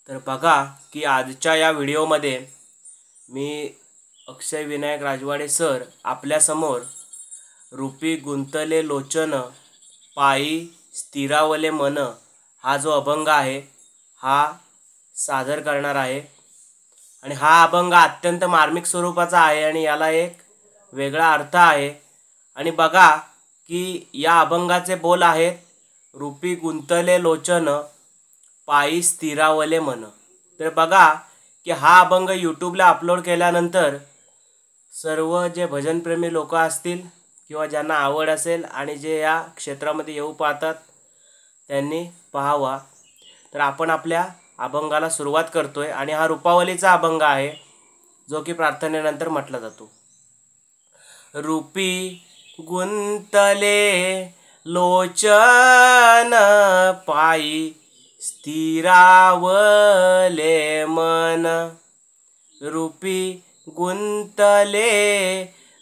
तर बघा की आजच्या या व्हिडिओमध्ये मी अक्षय विनायक राजवाडे सर आपल्यासमोर रूपी गुंतले लोचन पायी स्थिरावले मन हा जो अभंग आहे हा सादर करणार आहे। आणि हा अभंग अत्यंत मार्मिक स्वरूपाचा आहे आणि याला एक वेगळा अर्थ आहे। आणि बघा की या अभंगाचे बोल आहेत, रूपी गुंतले लोचन पायी स्थिरावले मन। तर बघा की हा अभंग यूट्यूबला अपलोड केल्यानंतर सर्व जे भजनप्रेमी लोक असतील किंवा ज्यांना आवड असेल आणि जे या क्षेत्रामध्ये येऊ पाहतात त्यांनी पाहावा। तर आपण आपल्या अभंगाला सुरुवात करतोय आणि हा रूपावलीचा अभंग आहे जो की प्रार्थनेनंतर म्हटला जातो। रूपी गुंतले लोचन पायी स्थिरावले मन, रूपी गुंतले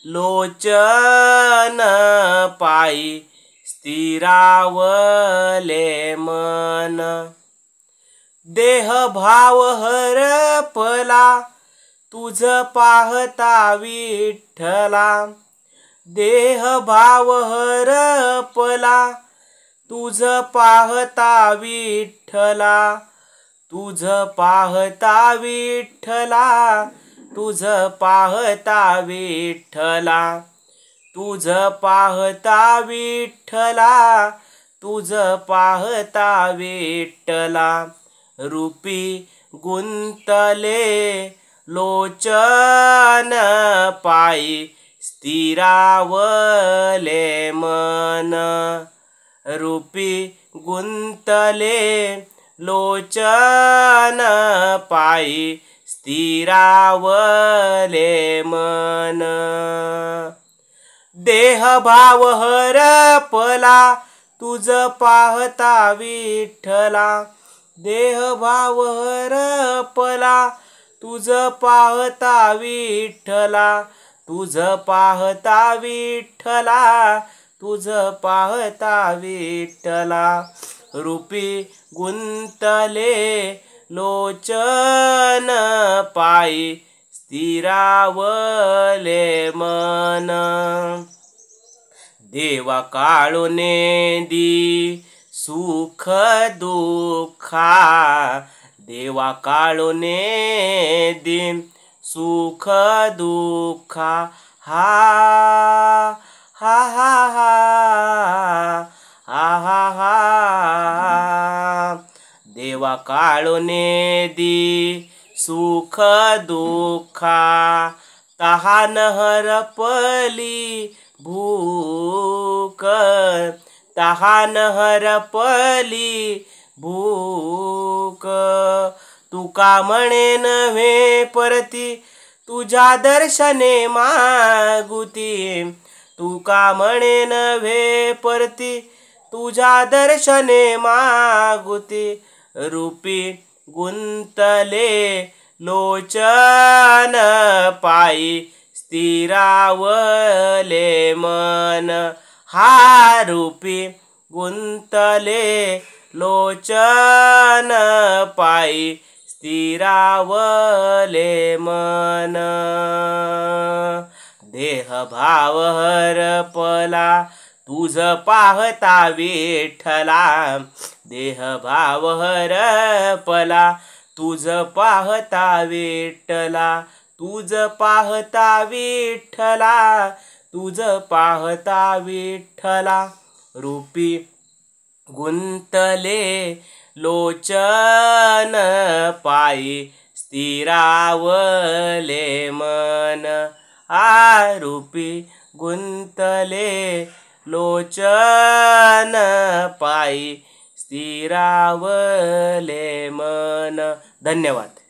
लोचन पायी स्थिरावले मन। देह भाव हरपला तुझ पाहता विठ्ठला, देह भाव हरपला तुझ पाहता विठ्ठला, तुझ पाहता विठ्ठला, तुझ पाहता विठ्ठला, तुझ पाहता विठ्ठला, तुझ पाहता विठ्ठला। रूपी गुंतले लोचन पायी स्थिरावले मन, रूपी गुंतले लोचन पायी स्थिरावले मन। देह भाव हरपला तुझ पाहता विठ्ठला, देह भाव हरपला तुझ पाहता विठ्ठला, तुझ पाहता विठ्ठला, तुझ पाहता विठ्ठला। रूपी गुंतले लोचन पायी स्थिरावले मन। देवा काळोने दी सुख दुःखा, देवा काळोने दी सुख दुःखा, हा हा हा हा हा हा हा। देवा काळोने दी सुख दुःखा, तहान हरपली भूक, तहान हरपली भूक। तुका म्हणे नव्हे परती तुझ्या दर्शने मागुती, तुका म्हणे नव्हे परती तुझ्या दर्शने मागुती। रूपी गुंतले लोचन पायी स्थिरावले मन, हा रूपी गुंतले लोचन पायी स्थिरावले मन। देह भाव हरपला तुझ पाहता विठ्ठला, देह भाव हरपला तुझ पाहता विठ्ठला, तुझ पाहता विठ्ठला, तुझ पाहता विठ्ठला। रूपी गुंतले लोचन पायी स्थिरावले मन, आ रूपी गुंतले लोचन पायी स्थिरावले मन। धन्यवाद।